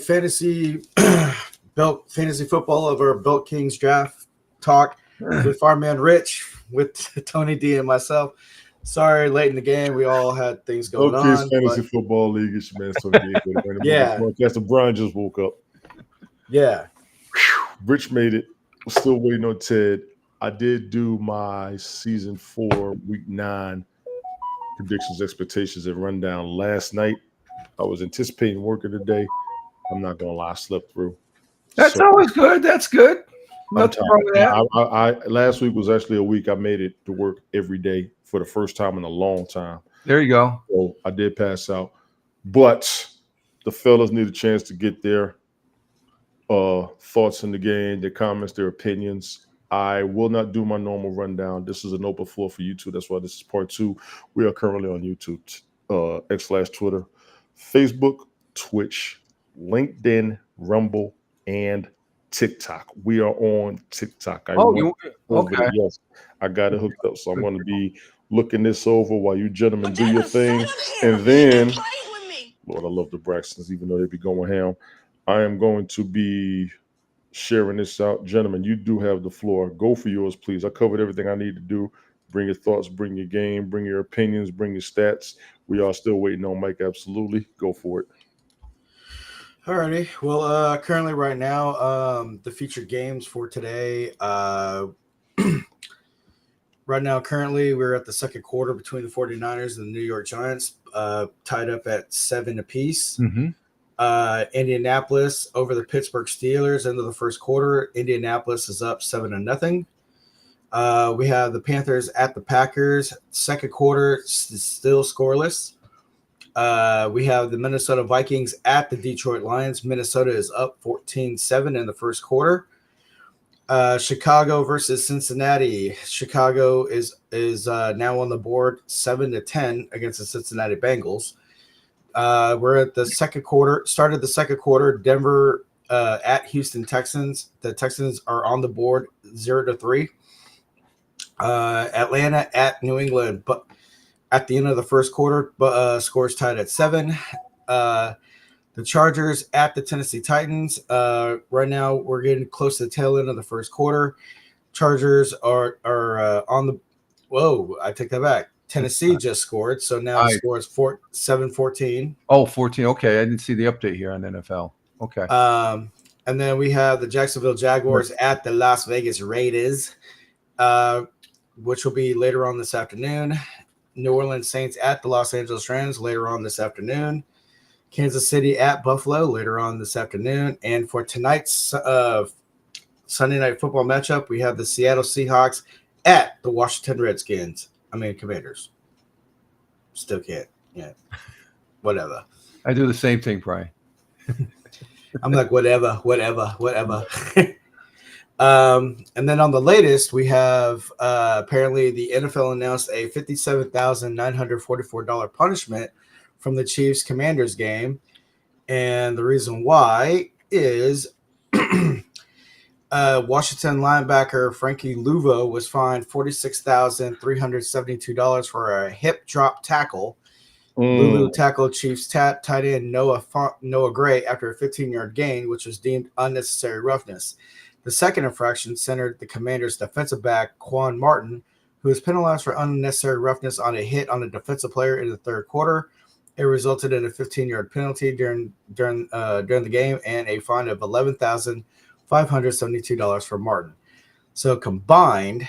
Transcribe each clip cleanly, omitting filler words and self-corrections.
fantasy Belt fantasy football of our Belt Kings draft talk with our man Rich, with Tony D and myself. Sorry, late in the game, we all had things going Okay, on. Fantasy But Football League. It's your man Tony D. yeah, Podcast. Brian just woke up. yeah. Rich made it. Still waiting on Ted. I did do my season 4, week 9 predictions, expectations, and rundown last night. I was anticipating working today. I'm not gonna lie, I slept through. That's always good. That's good. Nothing wrong with that. I last week was actually a week I made it to work every day for the first time in a long time. There you go. So I did pass out, but the fellas need a chance to get their thoughts in the game, their comments, their opinions. I will not do my normal rundown. This is an open floor for YouTube. That's why this is part 2. We are currently on YouTube, X/Twitter, Facebook, Twitch, LinkedIn, Rumble, and TikTok. We are on TikTok. Okay. Yes, I got it hooked up. So I'm going to be looking this over while you gentlemen do your thing. And then, Lord, I love the Braxtons, even though they be going ham. I am going to be sharing this out. Gentlemen, you do have the floor. Go for yours, please. I covered everything I need to do. Bring your thoughts, bring your game, bring your opinions, bring your stats. We are still waiting on Mike. Absolutely. Go for it. Alrighty. Well, currently right now, the featured games for today. Right now, currently, we're at the second quarter between the 49ers and the New York Giants, tied up at 7 apiece. Mm-hmm. Indianapolis over the Pittsburgh Steelers into the first quarter. Indianapolis is up 7-0. We have the Panthers at the Packers. Second quarter, still scoreless. We have the Minnesota Vikings at the Detroit Lions. Minnesota is up 14-7 in the first quarter. Chicago versus Cincinnati. Chicago is now on the board 7-10 against the Cincinnati Bengals. We're at the second quarter. Started the second quarter. Denver at Houston Texans. The Texans are on the board 0-3. Atlanta at New England, but at the end of the first quarter, scores tied at 7. The Chargers at the Tennessee Titans. Right now, we're getting close to the tail end of the first quarter. Chargers are on the. Whoa! I take that back. Tennessee just scored, so now the score is 7-14. Oh, 14. Okay, I didn't see the update here on NFL. Okay. And then we have the Jacksonville Jaguars at the Las Vegas Raiders, which will be later on this afternoon. New Orleans Saints at the Los Angeles Rams later on this afternoon. Kansas City at Buffalo later on this afternoon. And for tonight's Sunday night football matchup, we have the Seattle Seahawks at the Washington Redskins. Commanders. Still can't. Yeah. Whatever. I do the same thing, Brian. I'm like, whatever. And then on the latest, we have apparently the NFL announced a $57,944 punishment from the Chiefs Commanders game. And the reason why is Washington linebacker Frankie Luvo was fined $46,372 for a hip drop tackle. Luvu tackled Chiefs tight end Noah Gray after a 15-yard gain, which was deemed unnecessary roughness. The second infraction centered the Commanders' defensive back, Quan Martin, who was penalized for unnecessary roughness on a hit on a defensive player in the third quarter. It resulted in a 15-yard penalty during the game and a fine of $11,572 for Martin. So combined,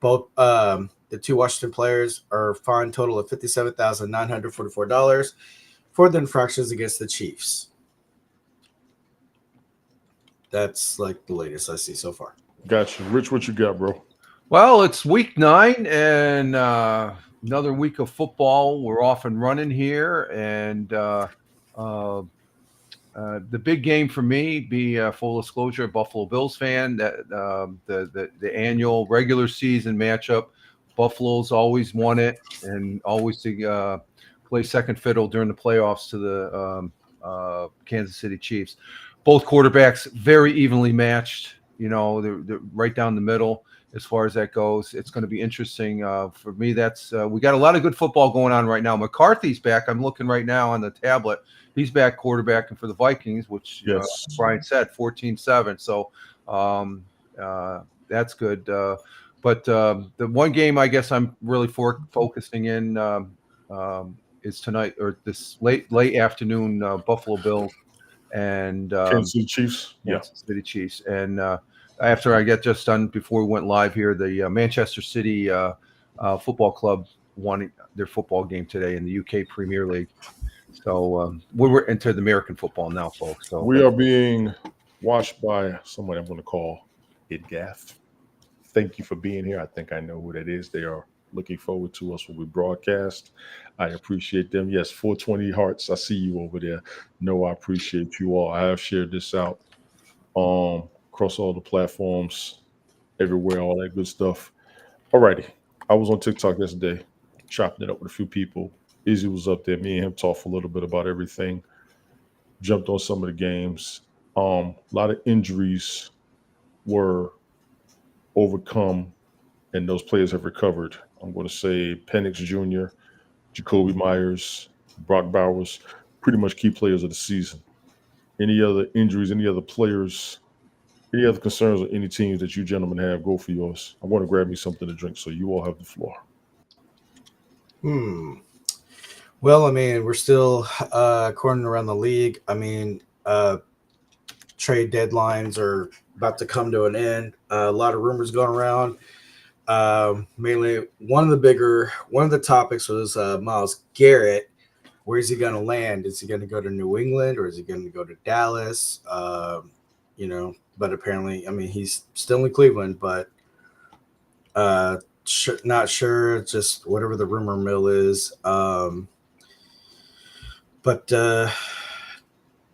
both the two Washington players are fined total of $57,944 for the infractions against the Chiefs. That's like the latest I see so far. Gotcha. Rich, what you got, bro? Well, it's week 9 and another week of football. We're off and running here. And the big game for me, full disclosure, Buffalo Bills fan, that the annual regular season matchup. Buffalo's always won it and always to play second fiddle during the playoffs to the Kansas City Chiefs. Both quarterbacks very evenly matched. They're right down the middle. as far as that goes. It's going to be interesting for me. That's we got a lot of good football going on right now. McCarthy's back. I'm looking right now on the tablet. He's back quarterbacking for the Vikings, which Yes. Brian said 14-7. So that's good. But the one game I guess I'm really focusing in is tonight, or this late afternoon, Buffalo Bills and Kansas City Chiefs. Yeah. Kansas City Chiefs. And after I get just done, before we went live here, the Manchester City Football Club won their football game today in the UK Premier League. So we're into the American football now, folks. So We are being watched by someone I'm going to call Idgaff. Thank you for being here. I think I know who that is. They are looking forward to us when we broadcast. I appreciate them. Yes, 420 hearts. I see you over there. No, I appreciate you all. I have shared this out across all the platforms, everywhere, all that good stuff. Alrighty. I was on TikTok yesterday, chopping it up with a few people. Izzy was up there. Me and him talked a little bit about everything. Jumped on some of the games. A lot of injuries were overcome, and those players have recovered. I'm going to say Penix Jr., Jacoby Myers, Brock Bowers, pretty much key players of the season. Any other injuries, any other players, any other concerns or any teams that you gentlemen have, go for yours. I want to grab me something to drink, so you all have the floor. Well, I mean, we're still according around the league. I mean, trade deadlines are about to come to an end. A lot of rumors going around. Mainly, one of the topics was Myles Garrett. Where is he going to land? Is he going to go to New England or is he going to go to Dallas? But apparently, I mean, he's still in Cleveland, but not sure. Just whatever the rumor mill is. But other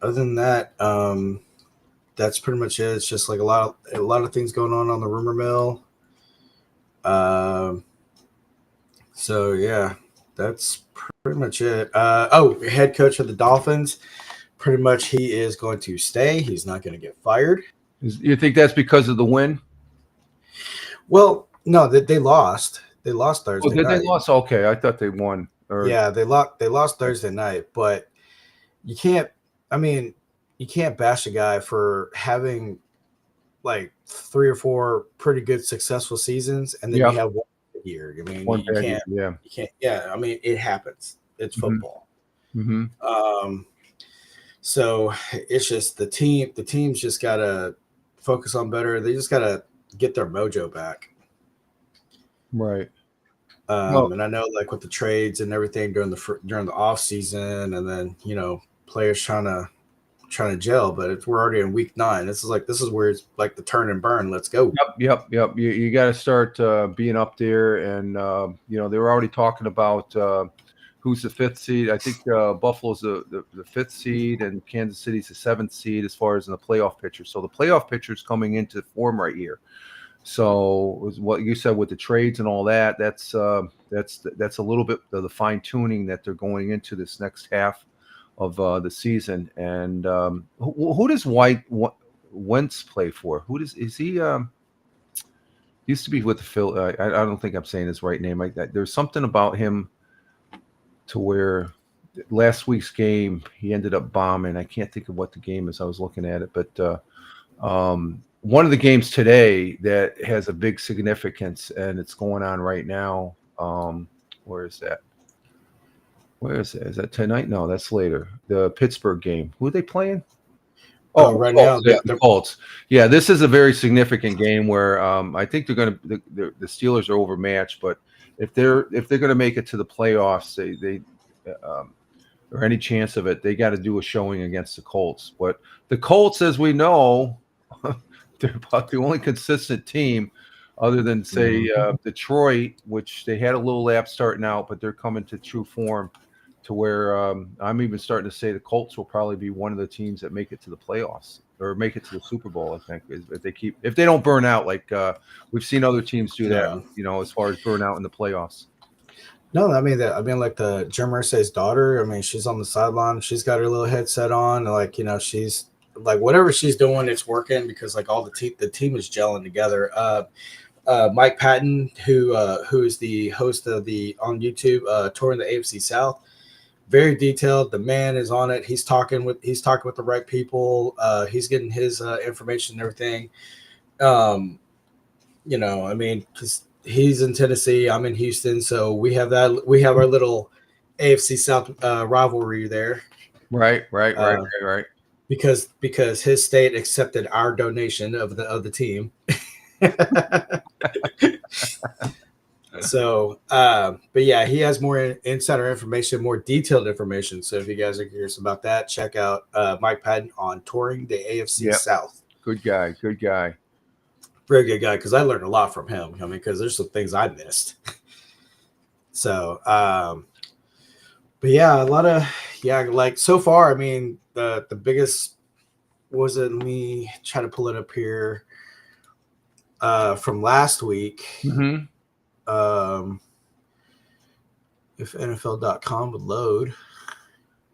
than that, that's pretty much it. It's just like a lot of things going on the rumor mill. So yeah, that's pretty much it. Head coach of the Dolphins. Pretty much, he is going to stay. He's not going to get fired. You think that's because of the win? Well, no, they lost. They lost Thursday night. They lost? Okay, I thought they won. Yeah, they lost Thursday night, but you can't bash a guy for having like 3 or 4 pretty good successful seasons, and then you have one year. I mean, you can't. Yeah, I mean, it happens. It's football. Mm-hmm. So it's just the team's just gotta focus on better. They just gotta get their mojo back. Right. And I know, like with the trades and everything during the off season, and then players trying to gel, but we're already in week 9. This is where it's like the turn and burn. Let's go. Yep. You got to start being up there, and they were already talking about who's the 5th seed. I think Buffalo's the 5th seed, and Kansas City's the 7th seed as far as in the playoff picture. So the playoff picture is coming into form right here. So what you said with the trades and all that, that's a little bit of the fine tuning that they're going into this next half of the season. And who does Wentz play for? Is he? Used to be with the Phil. I don't think I'm saying his right name. There's something about him to where last week's game he ended up bombing. I can't think of what the game is. I was looking at it, but one of the games today that has a big significance, and it's going on right now. Where is that? Is that tonight? No, that's later. The Pittsburgh game. Who are they playing? Right now, the Colts. Yeah, this is a very significant game where I think the Steelers are overmatched, but if they're going to make it to the playoffs, they or any chance of it, they got to do a showing against the Colts. But the Colts, as we know, they're about the only consistent team, other than say Detroit, which they had a little lapse starting out, but they're coming to true form. To where I'm even starting to say the Colts will probably be one of the teams that make it to the playoffs or make it to the Super Bowl. I think if they don't burn out, like we've seen other teams do that, as far as burn out in the playoffs. No, I mean like the Jim Irsay's daughter. I mean, she's on the sideline. She's got her little headset on, and she's like whatever she's doing, it's working because like all the team is gelling together. Mike Patton, who is the host of the on YouTube touring the AFC South. Very detailed. The man is on it. He's talking with the right people. He's getting his information and everything. I mean, because he's in Tennessee, I'm in Houston, so we have our little AFC South rivalry there. Right. Because his state accepted our donation of the team. So, but yeah, he has more insider information, more detailed information. So if you guys are curious about that, check out Mike Patton on touring the AFC South. Good guy. Very good guy, because I learned a lot from him. I mean, because there's some things I missed. So, but yeah, like so far, I mean, the biggest was it? Let me try to pull it up here from last week. Mm-hmm. If NFL.com would load.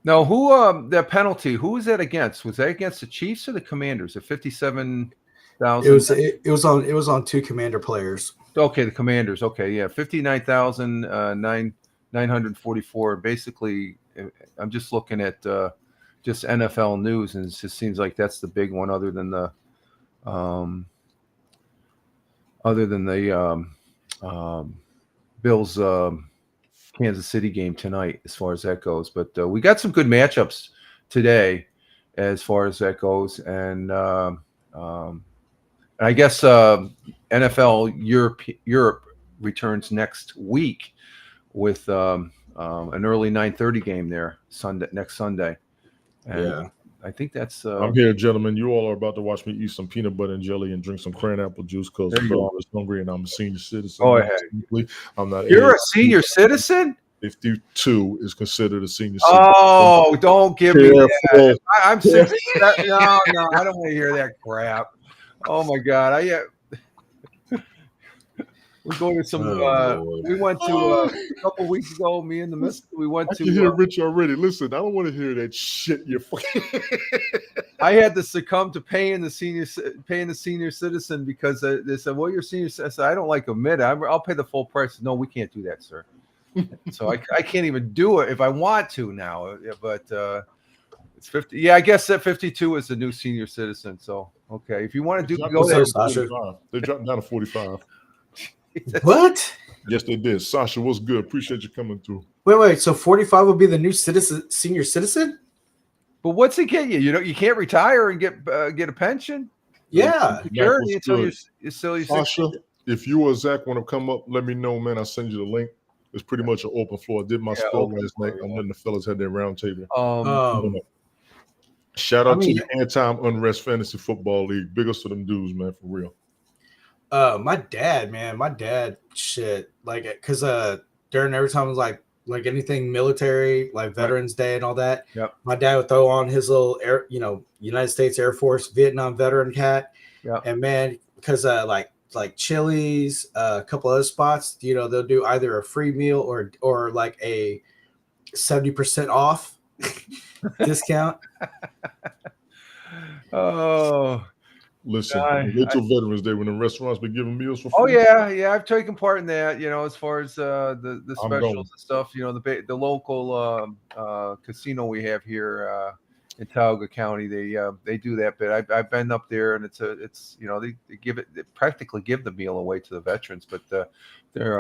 No, who that penalty? Who was that against? Was that against the Chiefs or the Commanders? At 57,000. It was on two Commander players. Okay, the Commanders. Okay, yeah, 59,944. Basically, I'm just looking at just NFL news, and it just seems like that's the big one, other than the Bills Kansas City game tonight, as far as that goes. But we got some good matchups today, as far as that goes, and I guess NFL Europe returns next week with an early 9:30 game there next Sunday. And yeah, I think that's. I'm here, gentlemen. You all are about to watch me eat some peanut butter and jelly and drink some cran apple juice because I'm hungry and I'm a senior citizen. Go ahead. I'm not. You're a senior citizen? 52 is considered a senior citizen. Oh, don't give me that. I'm 60. No, I don't want to hear that crap. Oh my God! We're going to some. We went to a couple weeks ago. Me and the miss. We went to. You hear Rich already? Listen, I don't want to hear that shit. You're fucking. I had to succumb to paying the senior citizen because they said, "Well, you're senior." I said, "I don't like admit it. I'll pay the full price." No, we can't do that, sir. So I can't even do it if I want to now. But it's 50. Yeah, I guess that 52 is the new senior citizen. So okay, if you want to go there, Sasha. They dropped down to 45. What? Yes, they did. Sasha, what's good? Appreciate you coming through. Wait. So 45 would be the new senior citizen? But what's it get you? You can't retire and get a pension. Yeah, security until you're still. Sasha, if you or Zach want to come up, let me know, man. I'll send you the link. It's pretty much an open floor. I did my spell last night. I'm letting the fellas have their round table. Shout out to the Anti-Unrest Fantasy Football League. Big ups to them dudes, man, for real. My dad, shit, like, because during every time it was like anything military, like Veterans Day and all that. Yep. My dad would throw on his little United States Air Force Vietnam veteran hat. Yeah. And man, because like Chili's, a couple other spots, they'll do either a free meal or like a 70% off discount. Oh. Listen, wait till Veterans Day when the restaurants be giving meals for free. Oh yeah, I've taken part in that. As far as the specials and stuff. The local casino we have here in Tioga County, they do that bit. I've been up there, and it's they practically give the meal away to the veterans, but they're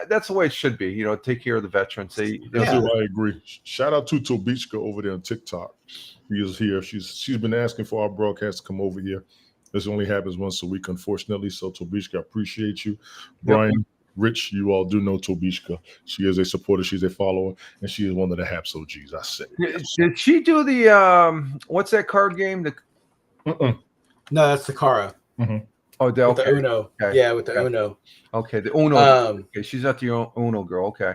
that's the way it should be. Take care of the veterans. I agree. Shout out to Tobichka over there on TikTok. He is here. She's been asking for our broadcast to come over here. This only happens once a week, unfortunately. So Tobichka, I appreciate you. Brian, Rich, you all do know Tobichka. She is a supporter. She's a follower, and she is one of the Haps OGs. I said. Did she do the what's that card game? No, that's the Cara. Mm-hmm. Oh, with the Uno. Okay. Yeah, with the Uno. Okay, the Uno. Okay, she's not the Uno girl. Okay.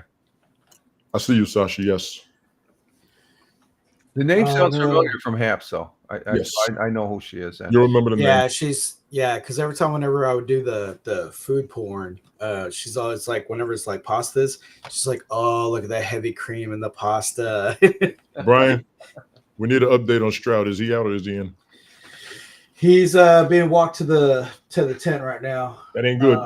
I see you, Sasha. Yes. The name sounds familiar from Haps, though. Yes. I know who she is. You remember the name? Yeah, because whenever I would do the food porn, she's always like, whenever it's like pastas, she's like, oh, look at that heavy cream in the pasta. Brian, we need an update on Stroud. Is he out or is he in? He's being walked to the tent right now. That ain't good.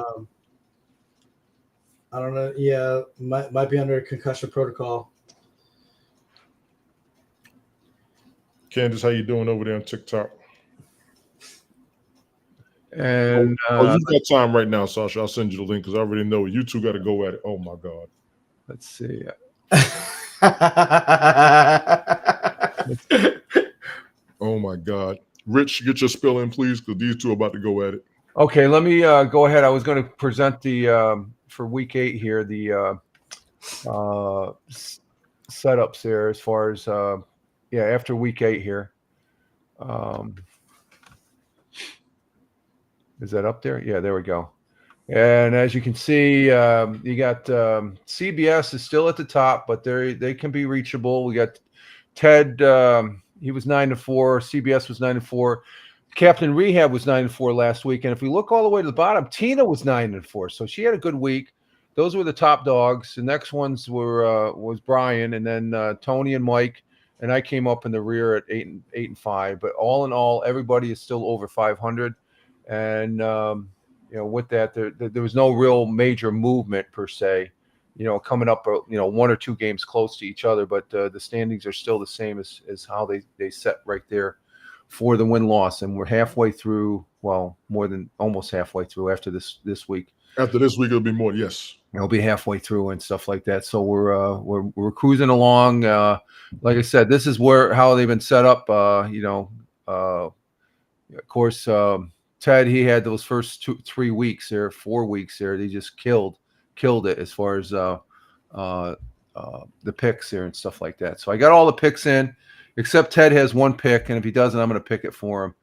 I don't know. Yeah, might be under concussion protocol. Candace, how you doing over there on TikTok? And you got time right now, Sasha. I'll send you the link because I already know you two got to go at it. Oh my God. let's see. Oh my God. Rich, get your spill in, please, because these two are about to go at it. Okay, let me go ahead. I was going to present the for week 8 here the setups there as far as after week 8 here. Is that up there? Yeah, there we go. And as you can see, you got CBS is still at the top, but they can be reachable. We got Ted. He was 9-4. CBS was 9-4. Captain Rehab was 9-4 last week. And if we look all the way to the bottom, Tina was 9-4. So she had a good week. Those were the top dogs. The next ones were was Brian, and then Tony and Mike. And I came up in the rear at 8-5. But all in all, everybody is still over 500. And with that, there was no real major movement per se. Coming up, 1 or 2 games close to each other, but the standings are still the same as how they set right there for the win-loss. And we're halfway through. Well, more than almost halfway through after this week. After this week, it'll be more. Yes, it'll be halfway through and stuff like that. So we're cruising along. Like I said, this is how they've been set up. Of course. Ted, he had those first 4 weeks there. They just killed it as far as the picks there and stuff like that. So I got all the picks in, except Ted has 1 pick, and if he doesn't, I'm going to pick it for him.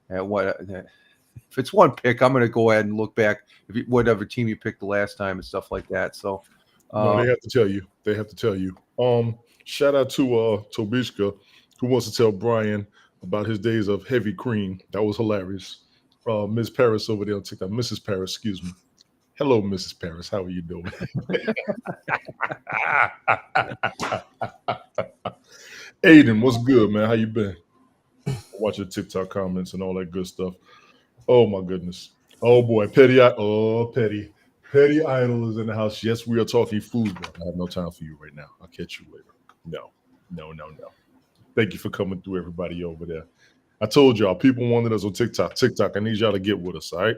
If it's 1 pick, I'm going to go ahead and look back whatever team you picked the last time and stuff like that. So no, they have to tell you. They have to tell you. Shout out to Tobishka, who wants to tell Brian about his days of heavy cream. That was hilarious. Ms. Paris over there on TikTok. Mrs. Paris, excuse me. Hello, Mrs. Paris. How are you doing? Aiden, what's good, man? How you been? Watching the TikTok comments and all that good stuff. Oh, my goodness. Oh, boy. Petty Idol is in the house. Yes, we are talking football. I have no time for you right now. I'll catch you later. No. Thank you for coming through, everybody over there. I told y'all, people wanted us on TikTok. I need y'all to get with us, all right?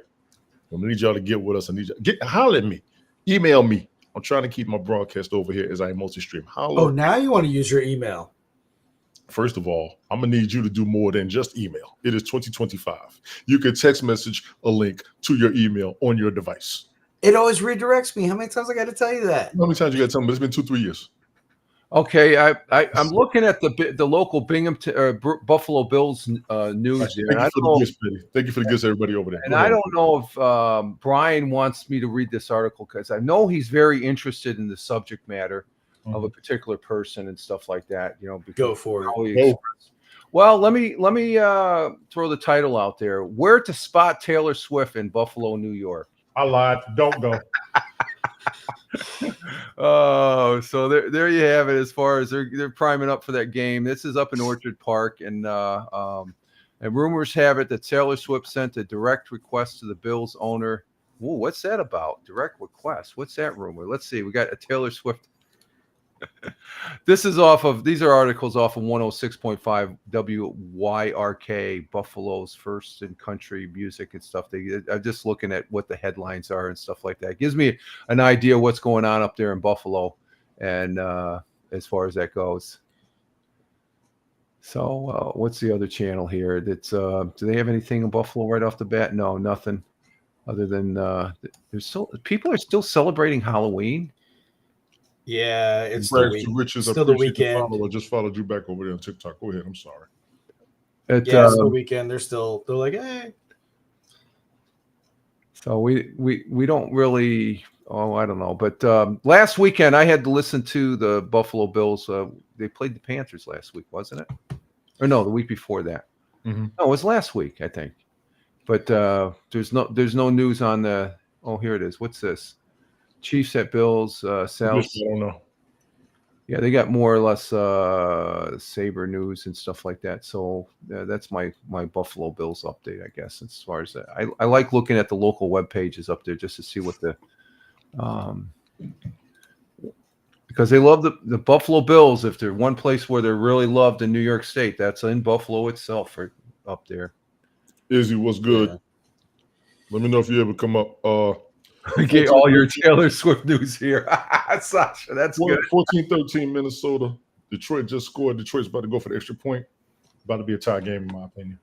I need y'all to get with us. Holler at me. Email me. I'm trying to keep my broadcast over here as I multi-stream. Holler. Oh, now you want to use your email. First of all, I'm going to need you to do more than just email. It is 2025. You can text message a link to your email on your device. It always redirects me. How many times I got to tell you that? How many times you got to tell me? It's been 2-3 years. Okay, I'm looking at the local Binghamton Buffalo Bills news here. Thank you for the gifts, everybody over there. And I don't know if Brian wants me to read this article because I know he's very interested in the subject matter of a particular person and stuff like that. Go for it. Well, let me throw the title out there: Where to Spot Taylor Swift in Buffalo, New York. I lied. Don't go. Oh, so there you have it. As far as they're priming up for that game, this is up in Orchard Park, and rumors have it that Taylor Swift sent a direct request to the Bills owner. Ooh, what's that about? Direct request? What's that rumor? Let's see. We got a Taylor Swift. These are articles off of 106.5 WYRK, Buffalo's first in country music and stuff. I'm just looking at what the headlines are and stuff like that. It gives me an idea what's going on up there in Buffalo, and as far as that goes. So what's the other channel here? That's do they have anything in Buffalo right off the bat? No, nothing. Other than people are still celebrating Halloween. Yeah, it's still the weekend. I just followed you back over there on TikTok. Go ahead. I'm sorry. It's the weekend. They're like, hey. So we don't really. Oh, I don't know. But last weekend I had to listen to the Buffalo Bills. They played the Panthers last week, wasn't it? Or no, the week before that. Mm-hmm. No, it was last week, I think. But there's no news on the. Oh, here it is. What's this? Chiefs at Bills. Sales. I don't know. Yeah, they got more or less Sabre news and stuff like that. So that's my Buffalo Bills update, I guess. As far as that, I like looking at the local web pages up there just to see what the because they love the Buffalo Bills. If they're one place where they're really loved in New York State, that's in Buffalo itself, right up there. Izzy, what's good? Yeah. Let me know if you ever come up. Get all your Taylor Swift news here, Sasha. That's good. 14-13 Minnesota. Detroit just scored. Detroit's about to go for the extra point. About to be a tie game, in my opinion.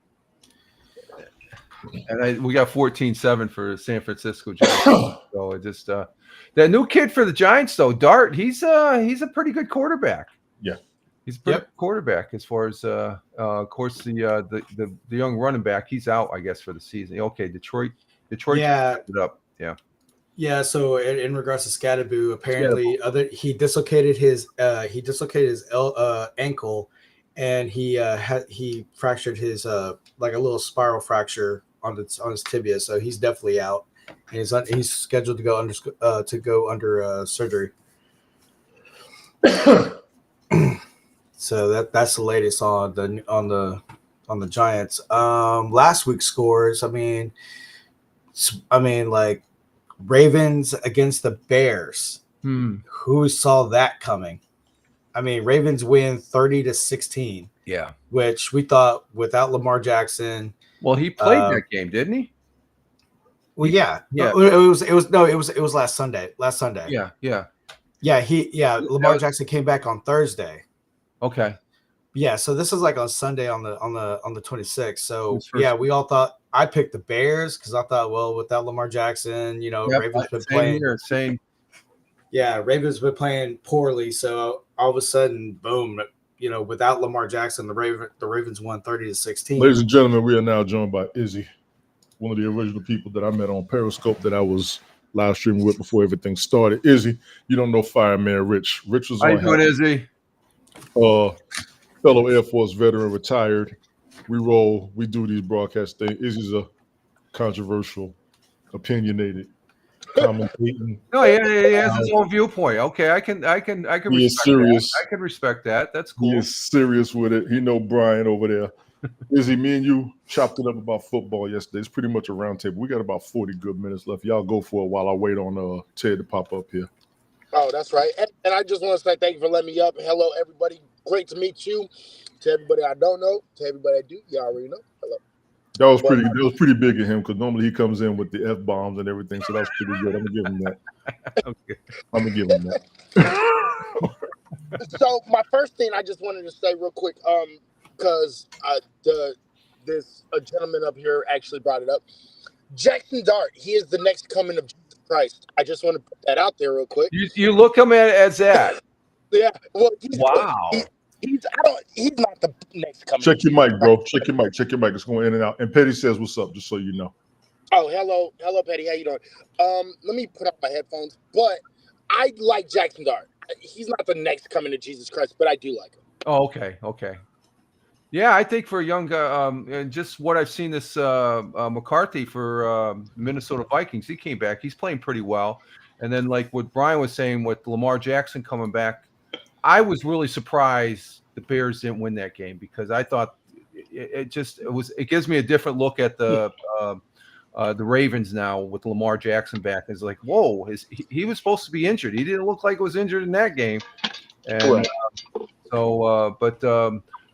And we got 14-7 for San Francisco Giants. So it just that new kid for the Giants, though, Dart. He's a pretty good quarterback. Yeah, he's a pretty good quarterback as far as of course the young running back. He's out, I guess, for the season. Okay, Detroit. Yeah. It up. Yeah. Yeah, so in regards to Scadaboo, apparently he dislocated his ankle, and he fractured his like a little spiral fracture on his tibia. So he's definitely out, and he's scheduled to go under surgery. So that's the latest on the Giants. Last week's scores. I mean, like. Ravens against the Bears. Who saw that coming? I mean, Ravens win 30-16. Yeah. Which we thought without Lamar Jackson. Well, he played that game, didn't he? Well, yeah. Yeah. It was last Sunday. Yeah. Lamar Jackson came back on Thursday. Okay. Yeah, so this is like on Sunday on the 26th. So yeah, we all thought I picked the Bears because I thought, well, without Lamar Jackson, Ravens been playing. Same. Yeah, Ravens been playing poorly. So all of a sudden, boom, without Lamar Jackson, the Ravens won 30-16. Ladies and gentlemen, we are now joined by Izzy, one of the original people that I met on Periscope that I was live streaming with before everything started. Izzy, you don't know Fireman Rich. Rich was on. How you doing, Izzy? Fellow Air Force veteran, retired. We do these broadcast things. Izzy's a controversial, opinionated, commentating. No, he has his own viewpoint. Okay, I can He is serious. I can respect that. That's cool. He is serious with it. He know Brian over there. Izzy, me and you chopped it up about football yesterday. It's pretty much a round table. We got about 40 good minutes left. Y'all go for it while I wait on Ted to pop up here. Oh, that's right. And I just want to say thank you for letting me up. Hello, everybody. Great to meet you. To everybody I don't know, to everybody I do, you already know. Hello. That was pretty big of him because normally he comes in with the F-bombs and everything, so that was pretty good. I'm gonna give him that. Okay. I'm gonna give him that. So my first thing I just wanted to say real quick, because this gentleman up here actually brought it up. Jackson Dart, he is the next coming of Jesus Christ. I just want to put that out there real quick. You look him at as that. Yeah. Well, wow. He's not the next coming. Check your mic, bro. Check your mic. It's going in and out. And Petty says, "What's up?" Just so you know. Oh, hello, Petty. How you doing? Let me put up my headphones. But I like Jackson Dart. He's not the next coming to Jesus Christ, but I do like him. Oh, okay. Yeah, I think for a young guy, and just what I've seen this McCarthy for Minnesota Vikings, he came back. He's playing pretty well. And then, like what Brian was saying, with Lamar Jackson coming back, I was really surprised the Bears didn't win that game because I thought it gives me a different look at the Ravens now with Lamar Jackson back. It's like, whoa, he was supposed to be injured. He didn't look like he was injured in that game. And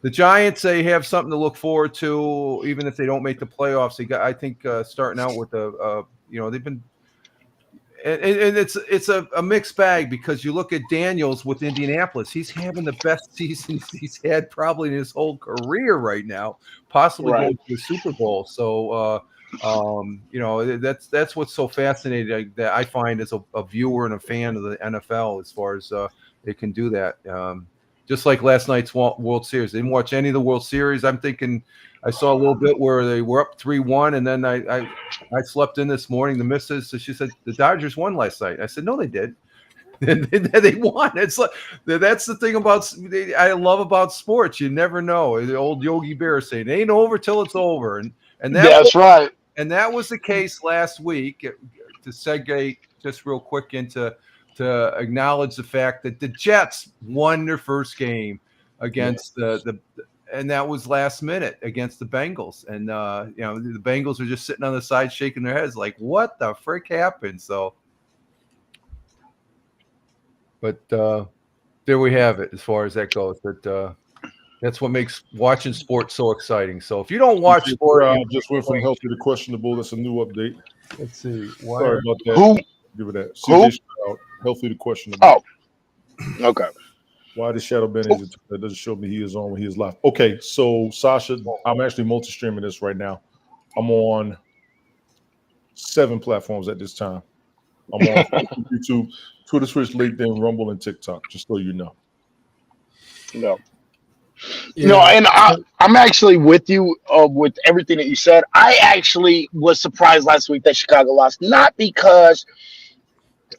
the Giants, they have something to look forward to, even if they don't make the playoffs. I think starting out with they've been. And it's a mixed bag because you look at Daniels with Indianapolis. He's having the best season he's had probably in his whole career right now, possibly going to the Super Bowl. So, that's what's so fascinating that I find as a viewer and a fan of the NFL as far as they can do that. Just like last night's World Series. I didn't watch any of the World Series. I'm thinking I saw a little bit where they were up 3-1, and then I slept in this morning. The missus, so she said the Dodgers won last night. I said no, they did. They won. It's like that's the thing I love about sports. You never know. The old Yogi Bear saying, "It ain't over till it's over," and that's right. And that was the case last week. To segue just real quick into to acknowledge the fact that the Jets won their first game against and that was last minute against the Bengals. And, the Bengals are just sitting on the side shaking their heads like, what the frick happened? So, but there we have it as far as that goes. But that's what makes watching sports so exciting. So if you don't watch sport, just went from healthy to questionable. That's a new update. Let's see. Sorry about that. Who? Give it that. Who? CJ Stroud, healthy to questionable. Oh, okay. Why the shadow banners? That doesn't show me he is on when he is live. Okay, so Sasha, I'm actually multi-streaming this right now. I'm on 7 platforms at this time. I'm on YouTube, Twitter, Twitch, LinkedIn, Rumble, and TikTok. Just so you know. No. Yeah. No, and I'm actually with you with everything that you said. I actually was surprised last week that Chicago lost, not because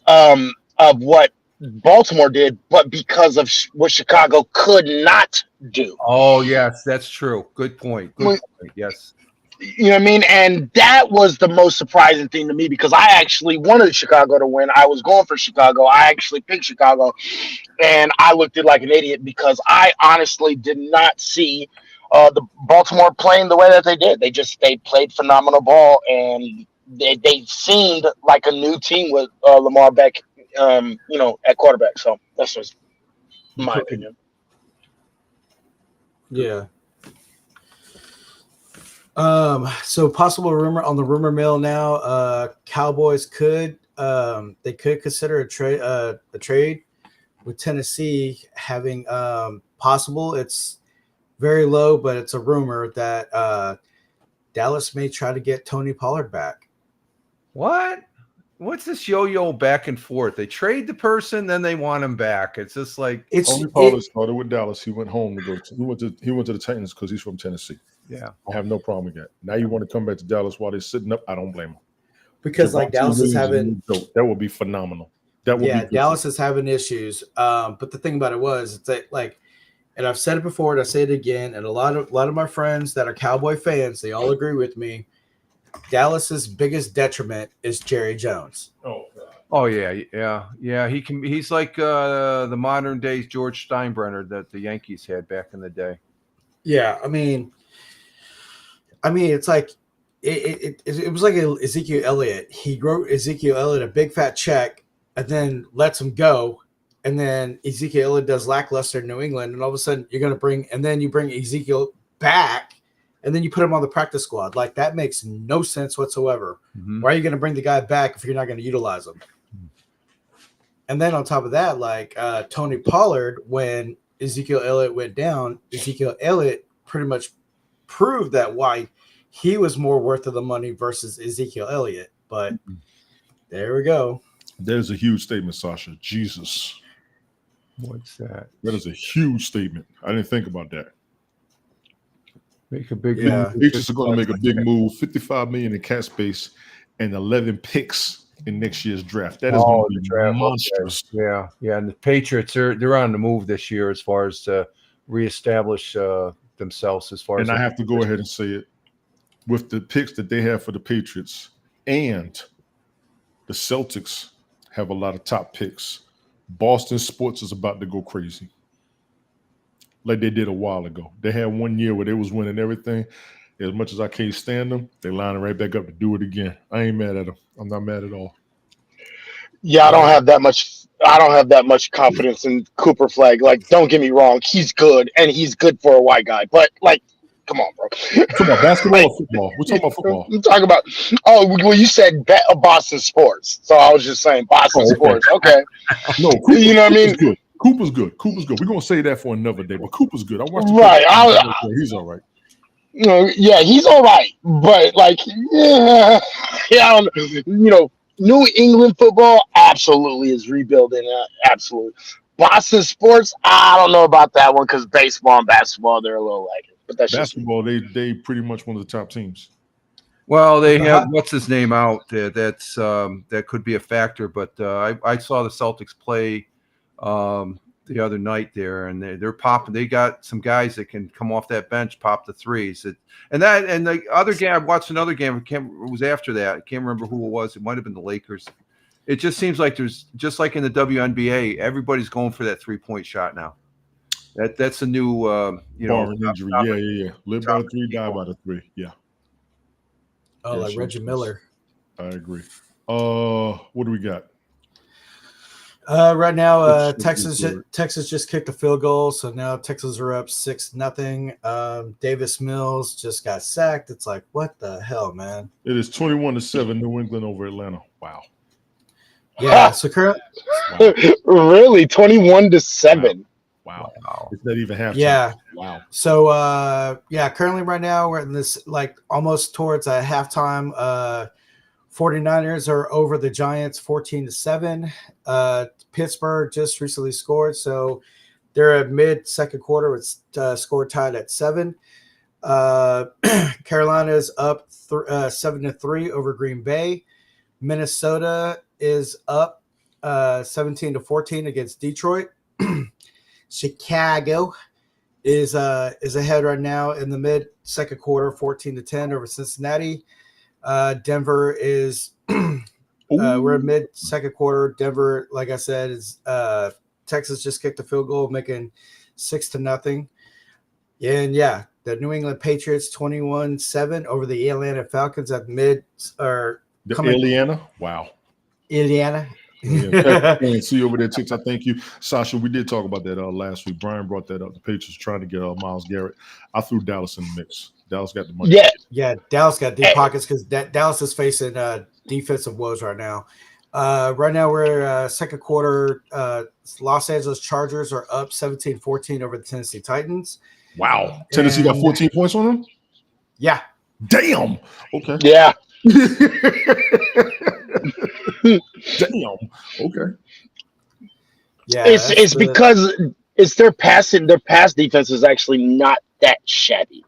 of what Baltimore did, but because of what Chicago could not do. Oh, yes, that's true. Good point. Good point. Yes. You know what I mean? And that was the most surprising thing to me because I actually wanted Chicago to win. I was going for Chicago. I actually picked Chicago, and I looked at it like an idiot because I honestly did not see the Baltimore playing the way that they did. They played phenomenal ball, and they seemed like a new team with Lamar Beck, at quarterback. So that's just my opinion. Yeah. So possible rumor on the rumor mill now. Cowboys could consider a trade with Tennessee having possible. It's very low, but it's a rumor that Dallas may try to get Tony Pollard back. What? What's this yo-yo back and forth? They trade the person, then they want him back. It's just like Tony Pollard started with Dallas. He went home to go. He went to the Titans because he's from Tennessee. Yeah, I have no problem with that. Now you want to come back to Dallas while they're sitting up? I don't blame him. Because like Dallas is having that would be phenomenal. Dallas is having issues. But the thing about it was it's like, and I've said it before and I say it again, and a lot of my friends that are Cowboy fans, they all agree with me. Dallas's biggest detriment is Jerry Jones. Oh, God. Oh yeah. He's like the modern day George Steinbrenner that the Yankees had back in the day. Yeah, I mean, it's like it was like Ezekiel Elliott. He wrote Ezekiel Elliott a big fat check and then lets him go, and then Ezekiel Elliott does lackluster in New England, and all of a sudden you bring Ezekiel back, and then you put him on the practice squad. Like that makes no sense whatsoever. Mm-hmm. Why are you going to bring the guy back if you're not going to utilize him? And then on top of that, like Tony Pollard, when Ezekiel Elliott went down, Ezekiel Elliott pretty much proved that why he was more worth of the money versus Ezekiel Elliott. But there we go. There's a huge statement, Sasha. Jesus. What's that? That is a huge statement. I didn't think about that. Make a big move. They just are going to make a big move. $55 million in cap space and 11 picks in next year's draft. That is going to be monstrous. Yeah. And the Patriots they're on the move this year as far as to reestablish themselves as far as. And I have to go ahead and say it with the picks that they have for the Patriots and the Celtics have a lot of top picks. Boston sports is about to go crazy. Like they did a while ago. They had 1 year where they was winning everything. As much as I can't stand them, they line right back up to do it again. I ain't mad at them. I'm not mad at all. Yeah, I don't have that much confidence in Cooper Flag. Like, don't get me wrong, he's good and he's good for a white guy. But like, come on, bro. We're talking about basketball or football? We're talking about football. I'm talking about. Oh, well, you said Boston sports, so I was just saying Boston sports. Okay. No, Cooper, you know what I mean. Good. Cooper's good. We're gonna say that for another day, but Cooper's good. I watched. Right. He's all right. Yeah, he's all right, but like, I don't know. New England football absolutely is rebuilding. Absolutely. Boston sports, I don't know about that one because baseball and basketball they're a little like it. But that's basketball. They pretty much one of the top teams. Well, they have what's his name out there. That's that could be a factor. But I saw the Celtics play the other night there, and they're popping. They got some guys that can come off that bench, pop the threes. And the other game, I watched another game. It was after that. I can't remember who it was. It might have been the Lakers. it just seems like there's just like in the WNBA, everybody's going for that 3-point shot now. That's a new barring injury. Yeah. Live by the 3, die by the 3. Yeah. Oh, like Reggie Miller. I agree. What do we got? Right now, Texas just kicked a field goal, so now Texas are up 6-0. Davis Mills just got sacked. It's like, what the hell, man? It is 21-7, New England over Atlanta. Wow. Yeah. So currently, really 21-7. Wow. It's not even halftime. Yeah. Wow. So currently right now we're in this like almost towards a halftime. 49ers are over the Giants 14-7. Pittsburgh just recently scored, so they're at mid second quarter. It's score tied at 7. Carolina's up 7-3 over Green Bay. Minnesota is up 17-14 against Detroit. Chicago is ahead right now in the mid second quarter, 14-10 over Cincinnati. Denver is we're in mid second quarter. Denver, like I said, is Texas just kicked a field goal, making 6-0. And yeah, the New England Patriots 21-7 over the Atlanta Falcons at mid or Atlanta. Wow. Indiana. Yeah, see you over there, TikTok. Thank you, Sasha. We did talk about that last week. Brian brought that up. The Patriots trying to get Myles Garrett. I threw Dallas in the mix. Dallas got the money. Yeah. Dallas got deep pockets because Dallas is facing defensive woes right now. Right now we're second quarter. Los Angeles Chargers are up 17-14 over the Tennessee Titans. Wow, Tennessee got 14 points on them. Yeah. Damn. Okay. Yeah. Damn. Okay. Yeah. It's because it's their pass defense is actually not that shabby.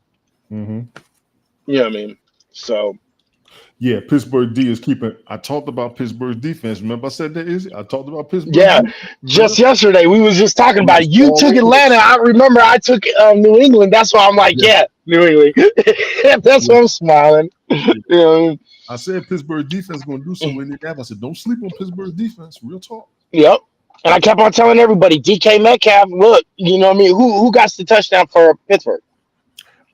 Mm-hmm. You know what I mean? So yeah, Pittsburgh D is keeping. I talked about Pittsburgh's defense. Remember I said that, Izzy? I talked about Pittsburgh. Yeah, just yesterday we was just talking about it. You took Atlanta. I remember I took New England. That's why I'm like, New England. That's why I'm smiling. You know? I said Pittsburgh defense is going to do something in the I said, don't sleep on Pittsburgh defense. Real talk. Yep. And I kept on telling everybody, DK Metcalf, look, you know what I mean? Who got the touchdown for Pittsburgh?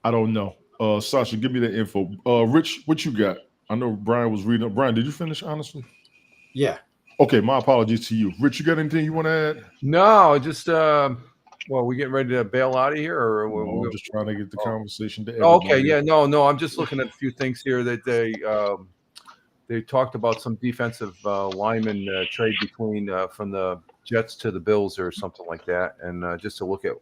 I don't know. Sasha, give me that info. Rich, what you got? I know Brian was reading up. Brian, did you finish, honestly? Yeah. Okay, my apologies to you. Rich, you got anything you want to add? No, just we getting ready to bail out of here, or we're just trying to get the conversation to okay, yeah, no, I'm just looking at a few things here that they talked about some defensive lineman trade between from the Jets to the Bills or something like that, and just to look at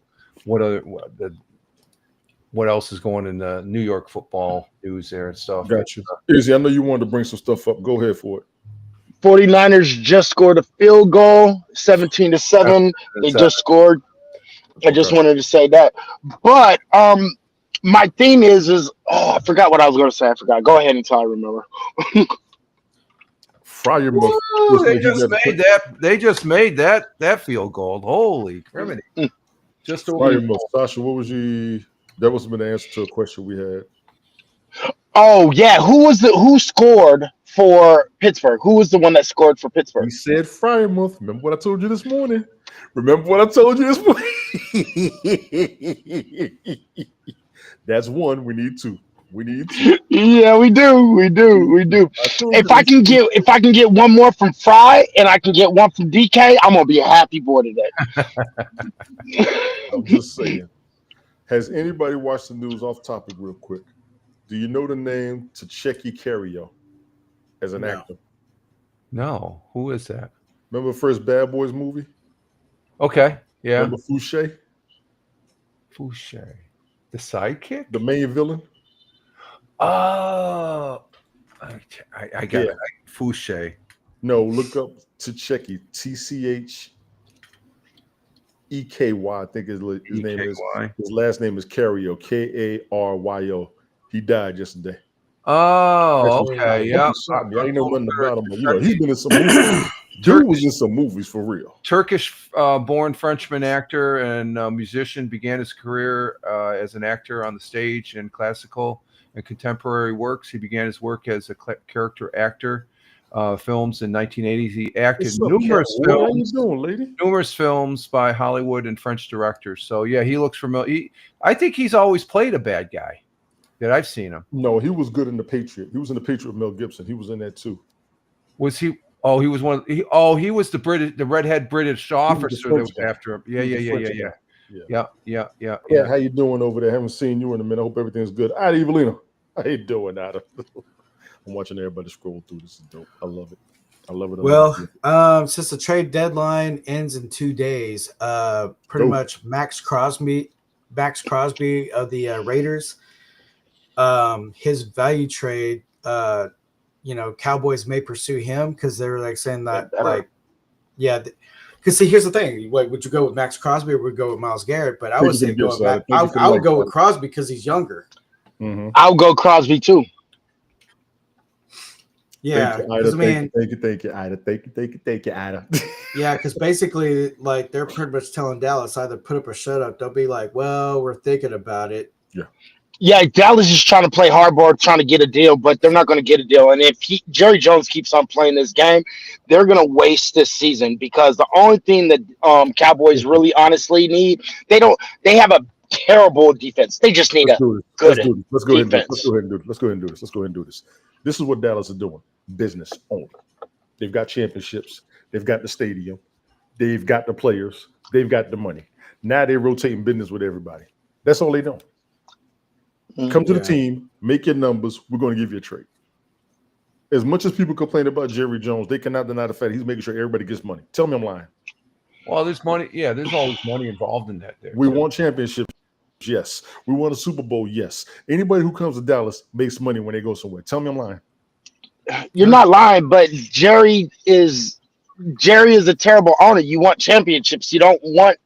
what else is going in the New York football news there and stuff. Gotcha. Izzy, I know you wanted to bring some stuff up. Go ahead for it. 49ers just scored a field goal, 17-7. They just scored. I just wanted to say that. But my thing is I forgot what I was going to say. I forgot. Go ahead until I remember. Freiermuth. They just made that field goal. Holy criminy. Just Freiermuth. Sasha, what was that must have been the answer to a question we had. Oh yeah, who scored for Pittsburgh? Who was the one that scored for Pittsburgh? He said Freiermuth. Remember what I told you this morning? That's one. We need two. Yeah, we do. If I can get one more from Fry and I can get one from DK, I'm gonna be a happy boy today. I'm just saying. Has anybody watched the news off topic real quick? Do you know the name Tacheki Cario as an actor? No. Who is that? Remember the first Bad Boys movie? Okay. Yeah. Remember Fouché? Fouché. The sidekick? The main villain? Oh. I got it. Fouché. No, look up Tacheki. TCHEKY, I think his name is. His last name is Cario. Karyo. He died yesterday. Oh, okay. Yeah. I ain't know nothing about him, but he's been in some movies. Dude was in some movies for real. Turkish-born Frenchman actor and musician, began his career as an actor on the stage in classical and contemporary works. He began his work as a character actor films in 1980s. He acted What's up, numerous Cat? What are you films. doing, lady? Numerous films by Hollywood and French directors. So yeah, he looks familiar. I think he's always played a bad guy that I've seen him. No, he was good in The Patriot. He was in The Patriot with Mel Gibson. He was in that too. Was he? Oh, he was one. He was the redhead British officer that was guy. after him. Yeah. Yeah, how you doing over there? Haven't seen you in a minute. I hope everything's good. All right, Evelina. How you doing, Ada? I'm watching everybody scroll through. This is dope. I love it. I love it. Well, since the trade deadline ends in 2 days, pretty Dope. much Max Crosby of the Raiders, his value trade, Cowboys may pursue him because they were like saying that, because see, here's the thing: like, would you go with Max Crosby or would you go with Myles Garrett? But I would say go with Max. I would go with Crosby because he's younger. Mm-hmm. I'll go Crosby too. Yeah, because thank you, Ida. Thank you, Ida. Yeah, because basically, like, they're pretty much telling Dallas either put up or shut up. They'll be like, "Well, we're thinking about it." Yeah, Dallas is trying to play hardball, trying to get a deal, but they're not going to get a deal. And if Jerry Jones keeps on playing this game, they're going to waste this season because the only thing that Cowboys really honestly need, they have a terrible defense. They just need good defense. Let's go ahead and do this. This is what Dallas is doing. Business only. They've got championships. They've got the stadium. They've got the players. They've got the money. Now they're rotating business with everybody. That's all they're doing. Come to the team, make your numbers. We're going to give you a trade. As much as people complain about Jerry Jones, they cannot deny the fact he's making sure everybody gets money. Tell me I'm lying. Well, there's money. Yeah, there's always money involved in that. We want championships. Yes. We want a Super Bowl. Yes. Anybody who comes to Dallas makes money when they go somewhere. Tell me I'm lying. You're not lying, but Jerry is a terrible owner. You want championships. You don't want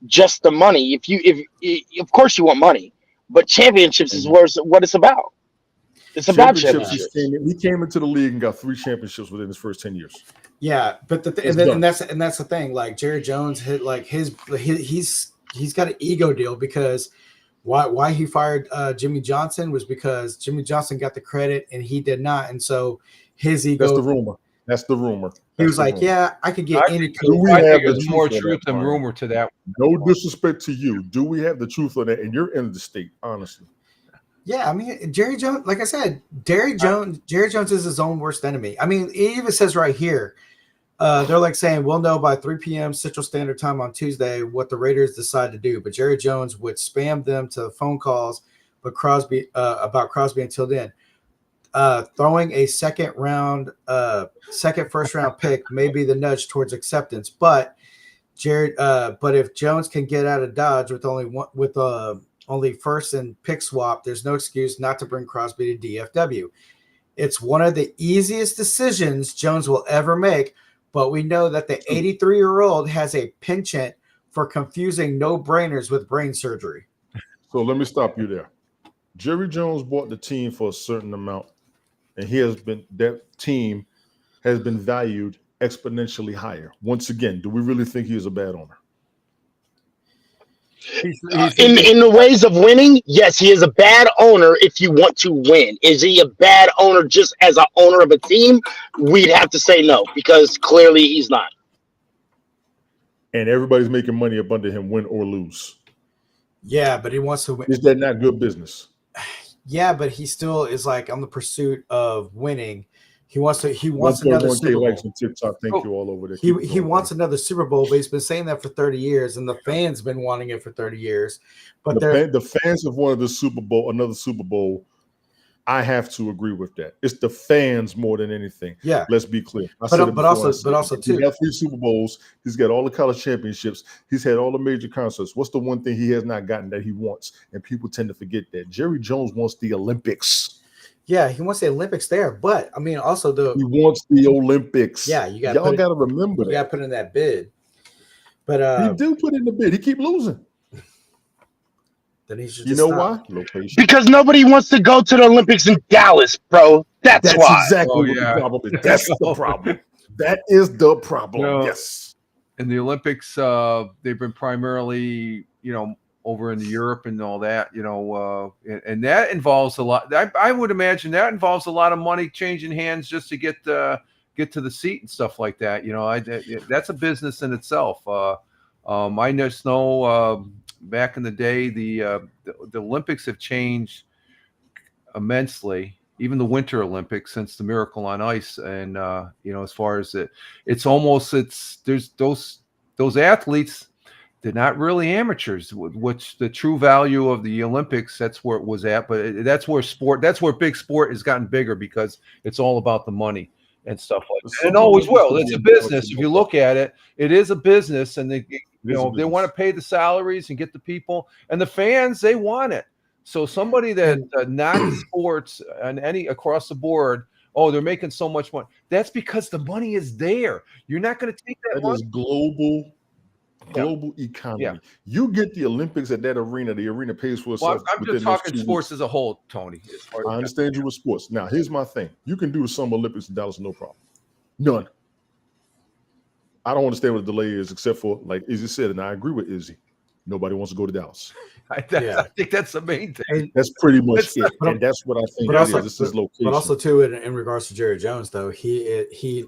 just the money. If of course you want money. But championships is what it's about. It's about championships. He came into the league and got 3 championships within his first 10 years. Yeah, but and that's the thing. Like, Jerry Jones hit like he's got an ego deal because why he fired Jimmy Johnson was because Jimmy Johnson got the credit and he did not, and so his ego. That's the rumor. He was like, "Yeah, I could get any." There's more truth than rumor to that. No disrespect to you. Do we have the truth on that? And you're in the state, honestly. Yeah, I mean, Jerry Jones. Like I said, Jerry Jones is his own worst enemy. I mean, it even says right here, they're like saying, "We'll know by 3 p.m. Central Standard Time on Tuesday what the Raiders decide to do." But Jerry Jones would spam them to phone calls, about Crosby until then. Throwing a second first round pick may be the nudge towards acceptance, but if Jones can get out of Dodge with only first and pick swap, there's no excuse not to bring Crosby to DFW. It's one of the easiest decisions Jones will ever make, but we know that the 83-year-old has a penchant for confusing no-brainers with brain surgery. So let me stop you there. Jerry Jones bought the team for a certain amount. And that team has been valued exponentially higher. Once again, do we really think he is a bad owner? In the ways of winning, yes, he is a bad owner if you want to win. Is he a bad owner just as an owner of a team? We'd have to say no, because clearly he's not. And everybody's making money up under him, win or lose. Yeah, but he wants to win. Is that not good business? Yeah, but he still is like on the pursuit of winning. He wants another Super Bowl. Likes on TikTok. Thank you all over there. He wants another Super Bowl, but he's been saying that for 30 years, and the fans been wanting it for 30 years. But the fans have wanted another Super Bowl. I have to agree with that. It's the fans more than anything. Yeah, let's be clear. But also too, he got 3 Super Bowls. He's got all the college championships. He's had all the major concerts. What's the one thing he has not gotten that he wants? And people tend to forget that Jerry Jones wants the Olympics. Yeah, he wants the Olympics there, but I mean, also he wants the Olympics. Yeah, y'all got to remember that. You got to put in that bid. But he do put in the bid. He keep losing. Then he should. You know why? Location. Because nobody wants to go to the Olympics in Dallas, bro. That's why. Exactly what the problem is. That's the problem. That is the problem. Yes. In the Olympics, they've been primarily, over in Europe and all that, and that involves a lot. I would imagine that involves a lot of money changing hands just to get get to the seat and stuff like that. That's a business in itself. I just know back in the day, the Olympics have changed immensely, even the Winter Olympics since the Miracle on Ice. And as far as there's those athletes, they're not really amateurs, which the true value of the Olympics, that's where it was at. But that's where big sport has gotten bigger, because it's all about the money and stuff like that. And it always will. It's a business. If you look at it, it is a business, and they want to pay the salaries and get the people, and the fans, they want it. So somebody that not sports and any across the board, they're making so much money. That's because the money is there. You're not going to take that money. Is global economy. Yeah. You get the Olympics at that arena. The arena pays for itself. Well, I'm just talking sports as a whole, Tony. I understand you with sports. Now, here's my thing. You can do the Summer Olympics in Dallas, no problem. None. I don't understand what the delay is, except for, like Izzy said, and I agree with Izzy. Nobody wants to go to Dallas. I think that's the main thing. That's pretty much it, and that's what I think. This is location. But also, too, in regards to Jerry Jones, though, he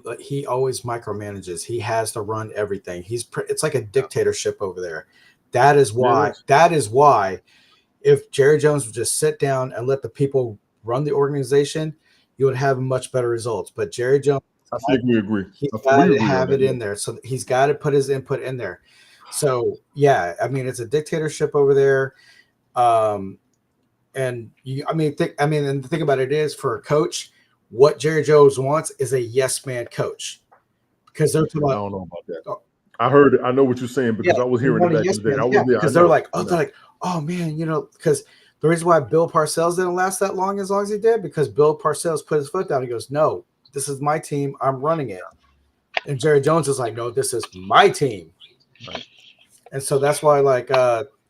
always micromanages. He has to run everything. It's like a dictatorship over there. That is why. If Jerry Jones would just sit down and let the people run the organization, you would have much better results. But Jerry Jones, I think we agree. He's got to have it in there. So he's got to put his input in there. So yeah, I mean, it's a dictatorship over there. And the thing about it is, for a coach, what Jerry Jones wants is a yes man coach, because they're talking about, I don't know about that. I heard it. I know what you're saying, because I was hearing it back in the day. I was there. Because they're like, oh man, because the reason why Bill Parcells didn't last that long as he did, because Bill Parcells put his foot down. He goes, no, this is my team. I'm running it. And Jerry Jones is like, no, this is my team. Right. And so that's why, you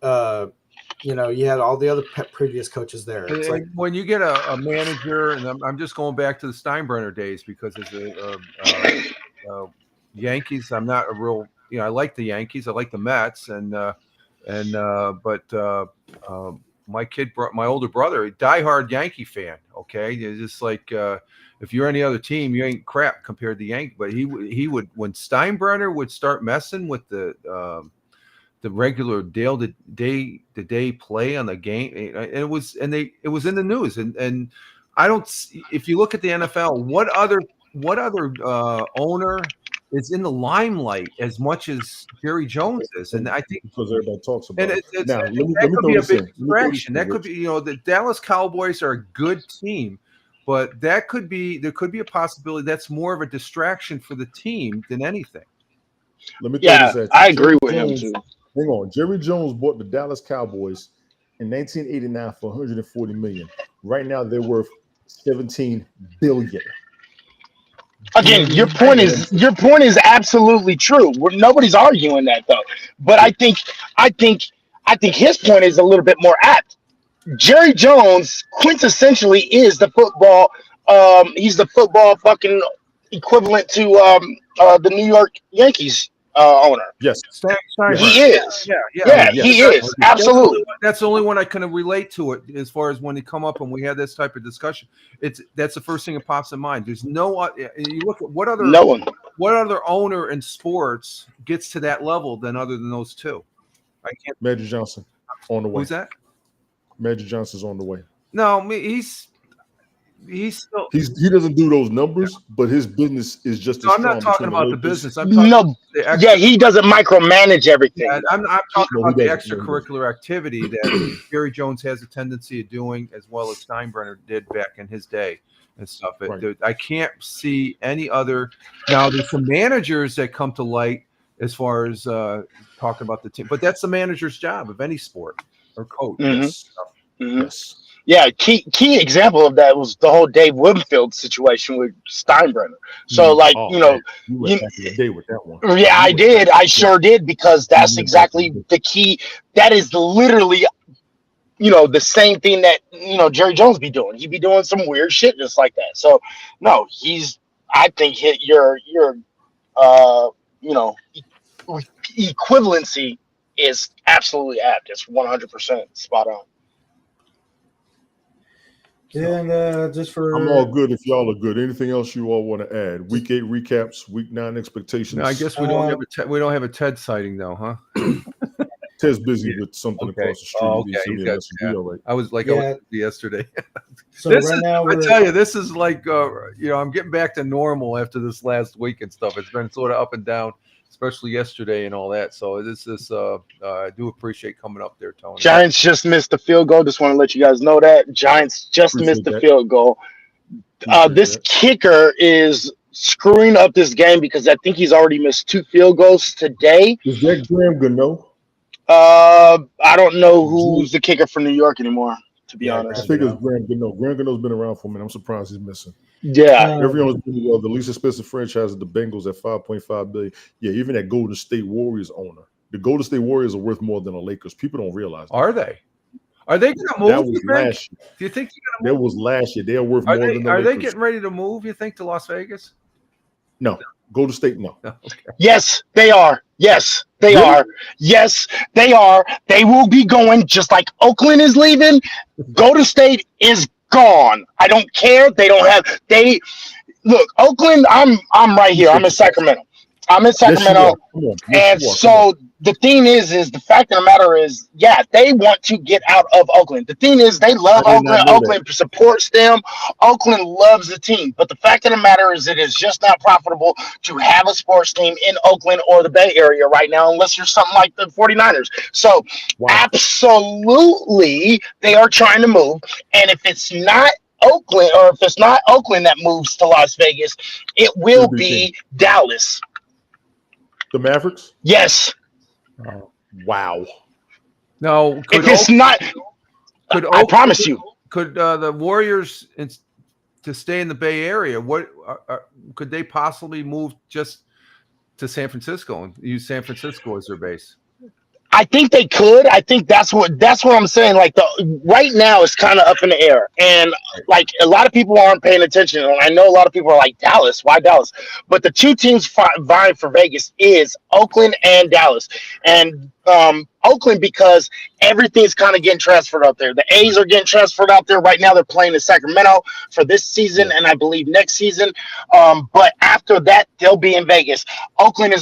had all the other previous coaches there. It's like when you get a manager, and I'm just going back to the Steinbrenner days, because as a Yankees, I'm not a real, I like the Yankees, I like the Mets, but my older brother, a diehard Yankee fan. Okay, it's just like if you're any other team, you ain't crap compared to Yankee. But he would, when Steinbrenner would start messing with the regular day to-day play on the game, it was in the news, and I don't. If you look at the NFL, what other owner is in the limelight as much as Jerry That is, and I think because everybody talks about it. That could be a big distraction. That could be, the Dallas Cowboys are a good team, but there could be a possibility that's more of a distraction for the team than anything. Let me tell you this. I agree with him too. Hang on. Jerry Jones bought the Dallas Cowboys in 1989 for $140 million. Right now, they're worth $17 billion. Again, your point is absolutely true. Nobody's arguing that, though. But I think his point is a little bit more apt. Jerry Jones quintessentially is the football. He's the football fucking equivalent to the New York Yankees owner. Yes, he is. Yeah, he is. Absolutely. That's the only one I can relate to it, as far as when they come up and we had this type of discussion. That's the first thing that pops in mind. There's no. You look at what other owner in sports gets to that level other than those two. I can't. Magic Johnson on the way. Who's that? Magic Johnson's on the way. No, he's still. He doesn't do those numbers, but his business is just. No, I'm not talking about the business. I'm talking he doesn't micromanage everything. Yeah, I'm talking about the extracurricular activity that Jerry Jones has a tendency of doing, as well as Steinbrenner did back in his day and stuff. Right. I can't see any other. Now, there's some managers that come to light as far as talking about the team, but that's the manager's job of any sport or coach. Mm-hmm. Yes. Yeah, key example of that was the whole Dave Winfield situation with Steinbrenner. So, you went back in the day with that one. Yeah, I did. I sure did, because that's exactly the key. That is literally, the same thing that Jerry Jones be doing. He'd be doing some weird shit just like that. So, no, I think your equivalency is absolutely apt. It's 100% spot on. And just for I'm all good if y'all are good. Anything else you all want to add? Week 8 recaps, week 9 expectations. No, I guess we don't have a Ted sighting though, huh? Ted's busy with something across the street. Oh, He okay. sent me a message. Be all right. I was yesterday. so right now, I tell you, this is like I'm getting back to normal after this last week and stuff. It's been sort of up and down, especially yesterday and all that. So this is I do appreciate coming up there, Tony. Giants just missed the field goal. Just want to let you guys know that Giants just missed the field goal. This kicker is screwing up this game because I think he's already missed 2 field goals today. Is that Graham Gano? I don't know who's the kicker for New York anymore, to be honest. I think it's Graham Gano. Graham Gano's been around for a minute. I'm surprised he's missing. Yeah. Everyone's been the least expensive franchise at the Bengals at $5.5 billion. Yeah, even that Golden State Warriors owner. The Golden State Warriors are worth more than the Lakers. People don't realize that. Are they? Are they going to move? That was last year. Do you think they're going to move? That was last year. They are worth more than the Lakers. Are they getting ready to move, you think, to Las Vegas? No. Golden State, no. Okay. Yes, they are. Yes, they are. Yes, they are. They will be going just like Oakland is leaving. Golden State is gone. I don't care. They don't have look, Oakland, I'm right here. I'm in Sacramento. And so the thing is the fact of the matter is, yeah, they want to get out of Oakland. The thing is, they love Oakland. Oakland supports them. Oakland loves the team. But the fact of the matter is, it is just not profitable to have a sports team in Oakland or the Bay Area right now, unless you're something like the 49ers. So absolutely, they are trying to move. And if it's not Oakland, or if it's not Oakland that moves to Las Vegas, it will be Dallas. The Mavericks? Yes. Oh, wow. No, if it's not, I promise you. Could the Warriors, to stay in the Bay Area, what could they possibly move just to San Francisco and use San Francisco as their base? I think they could. I think that's what I'm saying. Like right now it's kind of up in the air, and like a lot of people aren't paying attention. And I know a lot of people are like, Dallas, why Dallas? But the 2 teams vying for Vegas is Oakland and Dallas, and Oakland because everything's kind of getting transferred out there. The A's are getting transferred out there right now. They're playing in Sacramento for this season, and I believe next season. But after that, they'll be in Vegas. Oakland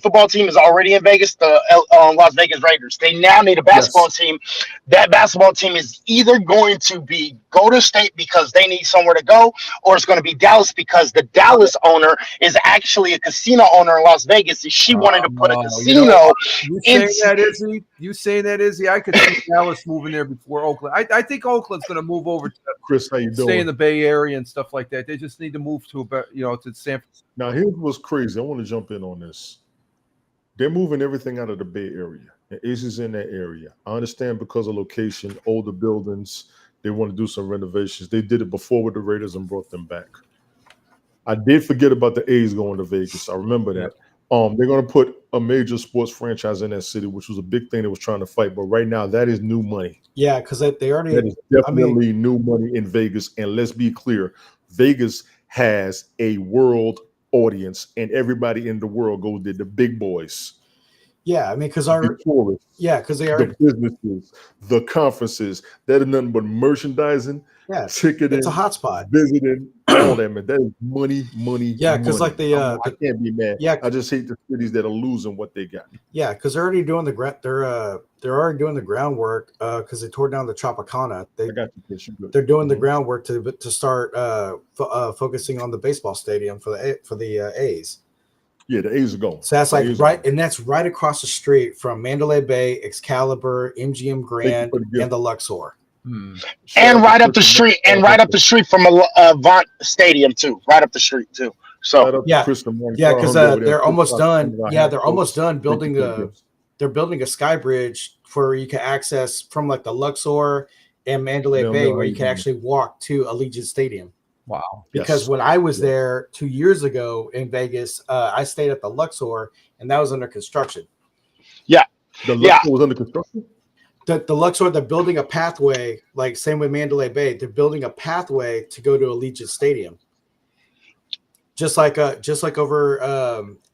football team is already in Vegas. The Las Vegas Raiders. They now need a basketball team. That basketball team is either going to be Golden State because they need somewhere to go, or it's going to be Dallas because the Dallas owner is actually a casino owner in Las Vegas, and she wanted to put a casino. You saying that, Izzy? I could see Dallas moving there before Oakland. I think Oakland's going to move over to Chris. How you doing? Stay in the Bay Area and stuff like that. They just need to move to to San Francisco. Now here's what's crazy. I want to jump in on this. They're moving everything out of the Bay Area. And Ace is in that area. I understand because of location, older buildings. They want to do some renovations. They did it before with the Raiders and brought them back. I did forget about the A's going to Vegas. I remember that. They're going to put a major sports franchise in that city, which was a big thing they was trying to fight. But right now, that is new money. Yeah, because they already. That is definitely new money in Vegas. And let's be clear, Vegas has a world audience, and everybody in the world goes there. The big boys. Yeah, I mean, because they are the businesses, the conferences. That is nothing but merchandising. Yeah, ticketing. It's a hotspot. Visiting, all that, man. That is money. Yeah, because like I can't be mad. Yeah, I just hate the cities that are losing what they got. Yeah, because they're already doing they're already doing the groundwork because they tore down the Tropicana. They're doing the groundwork to start focusing on the baseball stadium for the A's. Yeah, the A's are going. So that's and that's right across the street from Mandalay Bay, Excalibur, MGM Grand, and the Luxor. And right up the street, from a Avant Stadium too. Right up the street too. So because they're almost done. Yeah, they're almost done building They're building a sky bridge where you can access from like the Luxor and Mandalay Bay, where you can actually walk to Allegiant Stadium. Wow! Because when I was there 2 years ago in Vegas, I stayed at the Luxor, and that was under construction. Yeah, the Luxor was under construction. The Luxor, they're building a pathway, like same with Mandalay Bay. They're building a pathway to go to Allegiant Stadium. Just like over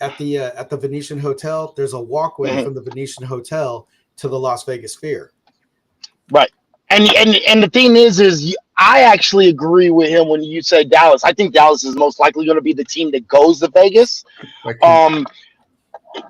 at the Venetian Hotel, there's a walkway from the Venetian Hotel to the Las Vegas Sphere. Right, and the thing is I actually agree with him when you say Dallas. I think Dallas is most likely going to be the team that goes to Vegas.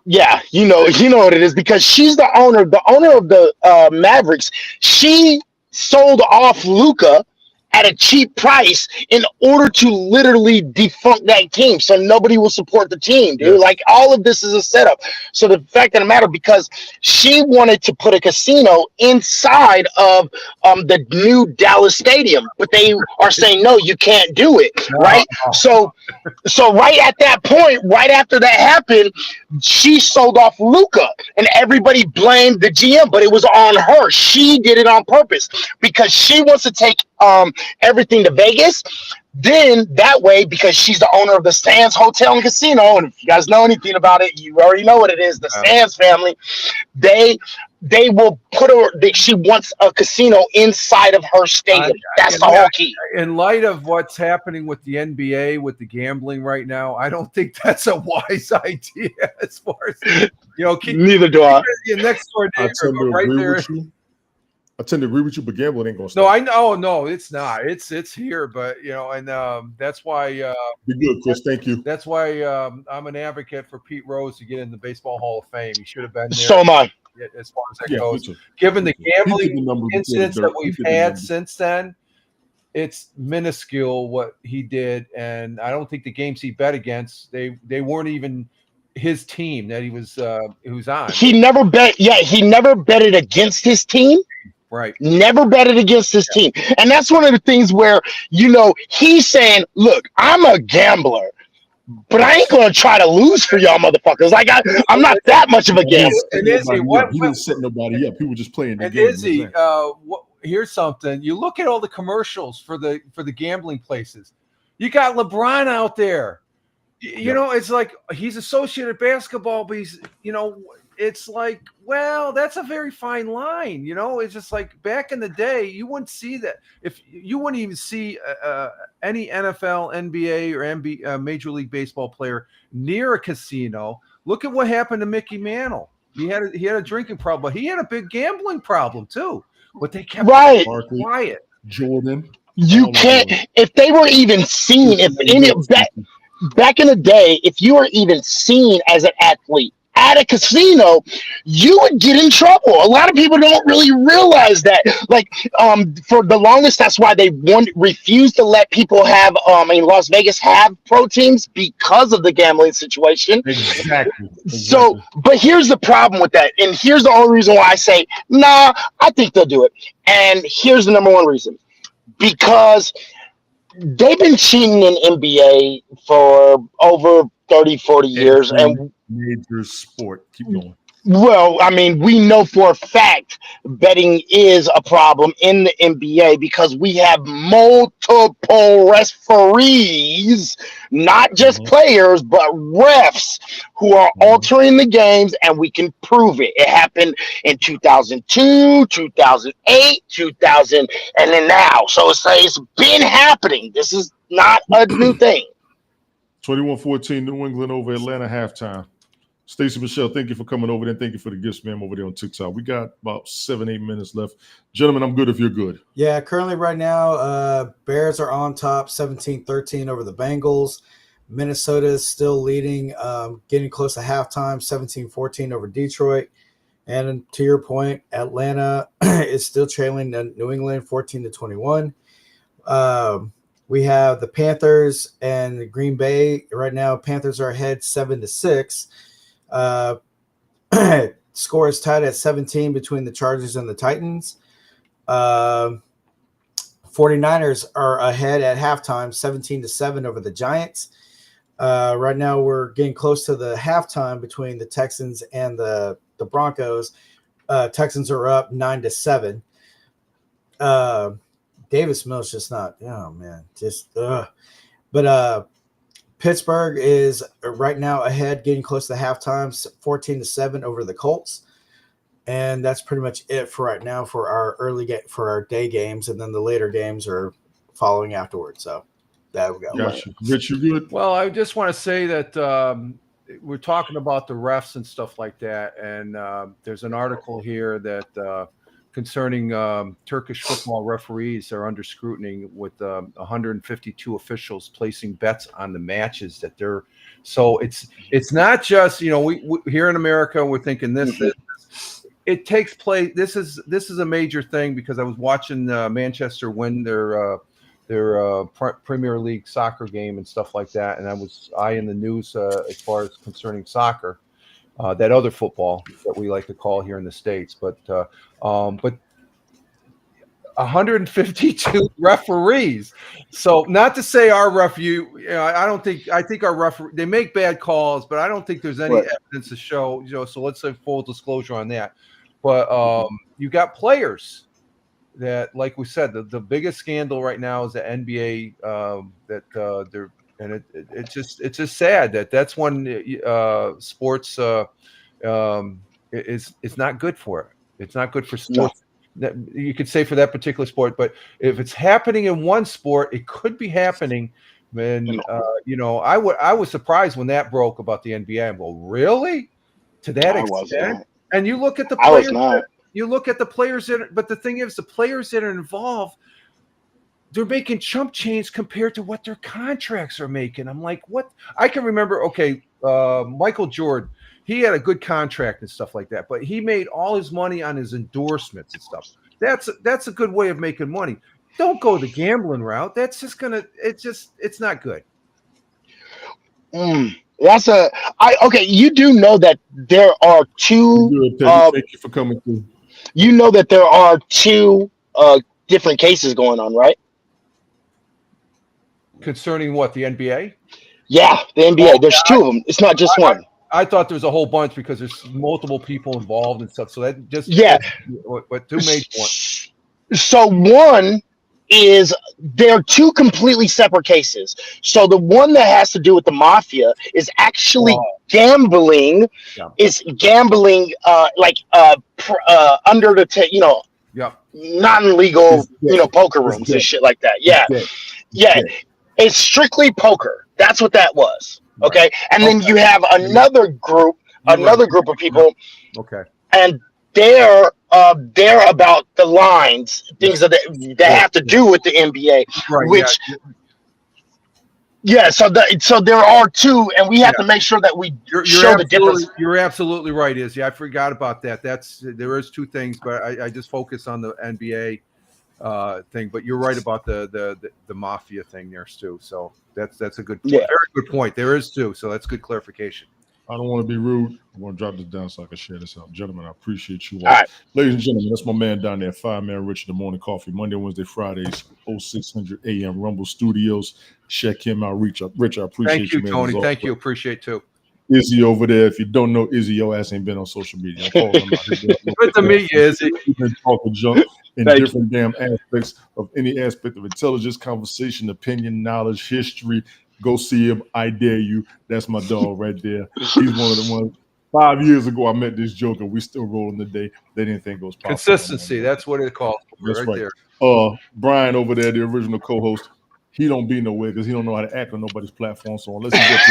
Yeah, you know what it is because she's the owner of the Mavericks. She sold off Luca at a cheap price in order to literally defunct that team, so nobody will support the team, dude. Yes. Like all of this is a setup. So the fact of the matter, because she wanted to put a casino inside of the new Dallas stadium, but they are saying no, you can't do it, right? So right at that point, right after that happened, she sold off Luca, and everybody blamed the GM, but it was on her. She did it on purpose because she wants to take everything to Vegas. Then that way, because she's the owner of the Sands Hotel and Casino, and if you guys know anything about it, you already know what it is. The Sands family, they will put her. She wants a casino inside of her stadium. That's the whole key. In light of what's happening with the NBA with the gambling right now, I don't think that's a wise idea. As far as Neither do I. Your next door neighbor, right there. I tend to agree with you, but gambling ain't gonna stop. No, I know. No, it's not. It's here, but and that's why. You're good, Chris. Thank you. That's why I'm an advocate for Pete Rose to get in the Baseball Hall of Fame. He should have been there. So am I. As far as that goes, given the gambling incidents that we've had since then, it's minuscule what he did, and I don't think the games he bet against they weren't even his team that he was on. He never bet. Yeah, he never betted against his team. Right. Never betted against his team. And that's one of the things where, he's saying, look, I'm a gambler, but I ain't going to try to lose for y'all motherfuckers. Like, I'm not that much of a gambler. And Izzy, he didn't set nobody up. He was just playing the and game. Izzy, here's something. You look at all the commercials for the gambling places. You got LeBron out there. It's like he's Associated Basketball, but he's, it's like, well, that's a very fine line. It's just like back in the day, you wouldn't see that. If you wouldn't even see any NFL, NBA, or Major League Baseball player near a casino. Look at what happened to Mickey Mantle. He had a drinking problem, but he had a big gambling problem too. But they kept quiet. Jordan. You can't. If they were even seen, back in the day, if you were even seen as an athlete at a casino, you would get in trouble. A lot of people don't really realize that. Like, for the longest, that's why they refused to let people have, in Las Vegas, have pro teams because of the gambling situation. Exactly. So, but here's the problem with that. And here's the only reason why I say, nah, I think they'll do it. And here's the number one reason. Because they've been cheating in NBA for over 30, 40 years. And major sport. Keep going. Well, I mean, we know for a fact betting is a problem in the NBA because we have multiple referees, not just players, but refs who are altering the games, and we can prove it. It happened in 2002, 2008, 2000, and then now. So it's been happening. This is not a new thing. 21-14, New England over Atlanta halftime. Stacey Michelle, thank you for coming over there. Thank you for the gifts, ma'am, over there on TikTok. We got about 7-8 minutes left. Gentlemen, I'm good if you're good. Yeah, currently right now, Bears are on top, 17-13 over the Bengals. Minnesota is still leading, getting close to halftime, 17-14 over Detroit. And to your point, Atlanta is still trailing New England 14-21. We have the Panthers and the Green Bay. Right now, Panthers are ahead 7-6. Score is tied at 17 between the Chargers and the Titans. 49ers are ahead at halftime, 17-7 over the Giants. Right now, we're getting close to the halftime between the Texans and the Broncos. Texans are up 9-7. Davis Mills just not. Oh man, But Pittsburgh is right now ahead, getting close to halftime, 14-7 over the Colts, and that's pretty much it for right now for our day games, and then the later games are following afterwards. So there we go. Gotcha. Rich, you good? Well, I just want to say that we're talking about the refs and stuff like that, and there's an article here that concerning Turkish football referees are under scrutiny with 152 officials placing bets on the matches that they're. So it's not just, you know, we here in America we're thinking this. It takes place. This is a major thing because I was watching Manchester win their Premier League soccer game and stuff like that, and I was in the news as far as concerning soccer, that other football that we like to call here in the States, but 152 referees. So not to say our I think our referee, they make bad calls, but I don't think there's any evidence to show, you know, so let's say full disclosure on that. But you got players that, like we said, the biggest scandal right now is the NBA that they're, and it's just sad that's when sports it's not good for it. It's not good for sports. That you could say for that particular sport, but if it's happening in one sport, it could be happening. And you know, I was surprised when that broke about the NBA. I'm going, really, to that extent? And you look at the players. You look at the players but the thing is, the players that are involved, they're making chump change compared to what their contracts are making. I'm like, what? I can remember. Okay, Michael Jordan. He had a good contract and stuff like that, but he made all his money on his endorsements and stuff. That's a good way of making money. Don't go the gambling route. That's just it's not good. Okay. You do know that there are two. Thank you for coming through. You know that there are two different cases going on, right? Concerning what, the NBA? Yeah, the NBA. There's two of them. It's not just one. I thought there was a whole bunch because there's multiple people involved and stuff. So that just But two made one. So one is they're two completely separate cases. So the one that has to do with the mafia is actually gambling. Yeah. Is gambling under the non-legal poker rooms and shit like that. Yeah. It's strictly poker. That's what that was. Okay. And then you have another group of people. Okay. And they're about the lines, things that have to do with the NBA, so there are two, and we have to make sure that we show the difference. You're absolutely right, Izzy. I forgot about that. There is two things, but I just focus on the NBA thing. But you're right about the mafia thing there, Stu. So that's a good point. Very good point. There is two, so that's good clarification. I don't want to be rude. I want to drop this down so I can share this out. Gentlemen, I appreciate you all. Right. Ladies and gentlemen, that's my man down there, 5-Man Rich, the Morning Coffee, Monday, Wednesday, Fridays, 0600 AM, Rumble Studios. Check him out. Rich, I appreciate Thank you, man. Tony. Thank you. Appreciate too. Izzy over there. If you don't know Izzy, your ass ain't been on social media. I'm calling him out. Good to meet you, Izzy. He's been talking junk in different damn aspects of any aspect of intelligence, conversation, opinion, knowledge, history. Go see him. I dare you. That's my dog right there. He's one of the ones. 5 years ago, I met this joker. We still rolling today. They didn't think it was possible. Consistency. That's what it calls. That's right there. Brian over there, the original co-host, he don't be nowhere because he don't know how to act on nobody's platform. So unless he gets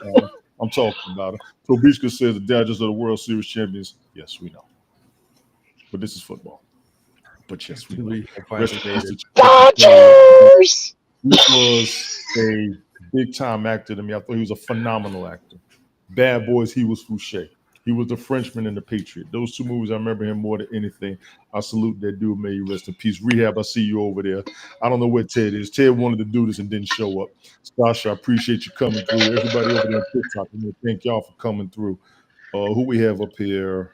here, I'm talking about it. So Bishka says the Dodgers are the World Series champions. Yes, we know. But this is football. But yes, we know. Dodgers! He was a big-time actor to me. I thought he was a phenomenal actor. Bad Boys, he was Fouché. He was the Frenchman and the Patriot. Those two movies, I remember him more than anything. I salute that dude. May you rest in peace. Rehab, I see you over there. I don't know where Ted is. Ted wanted to do this and didn't show up. Sasha, I appreciate you coming through. Everybody over there on TikTok, thank y'all for coming through. Who we have up here?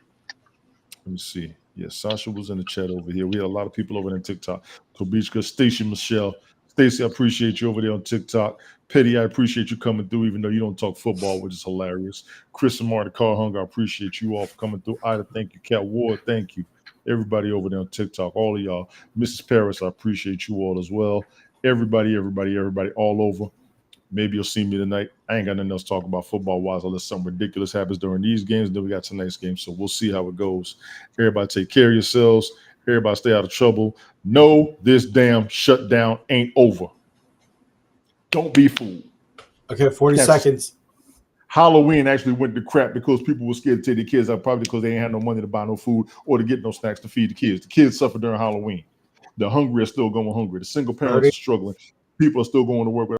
Let me see. Yes, Sasha was in the chat over here. We had a lot of people over there on TikTok. Tobichka, Stacy, Michelle. Stacy, I appreciate you over there on TikTok. Petty, I appreciate you coming through, even though you don't talk football, which is hilarious. Chris and Marty, Carl Hunger, I appreciate you all for coming through. Ida, thank you. Cat Ward, thank you. Everybody over there on TikTok, all of y'all. Mrs. Paris, I appreciate you all as well. Everybody all over. Maybe you'll see me tonight. I ain't got nothing else to talk about football-wise unless something ridiculous happens during these games. Then we got tonight's game, so we'll see how it goes. Everybody take care of yourselves. Everybody stay out of trouble. No, this damn shutdown ain't over. Don't be fooled. Okay, 40 seconds. Halloween actually went to crap because people were scared to take their kids out, probably because they ain't had no money to buy no food or to get no snacks to feed the kids. The kids suffered during Halloween. The hungry are still going hungry. The single parents are struggling. People are still going to work.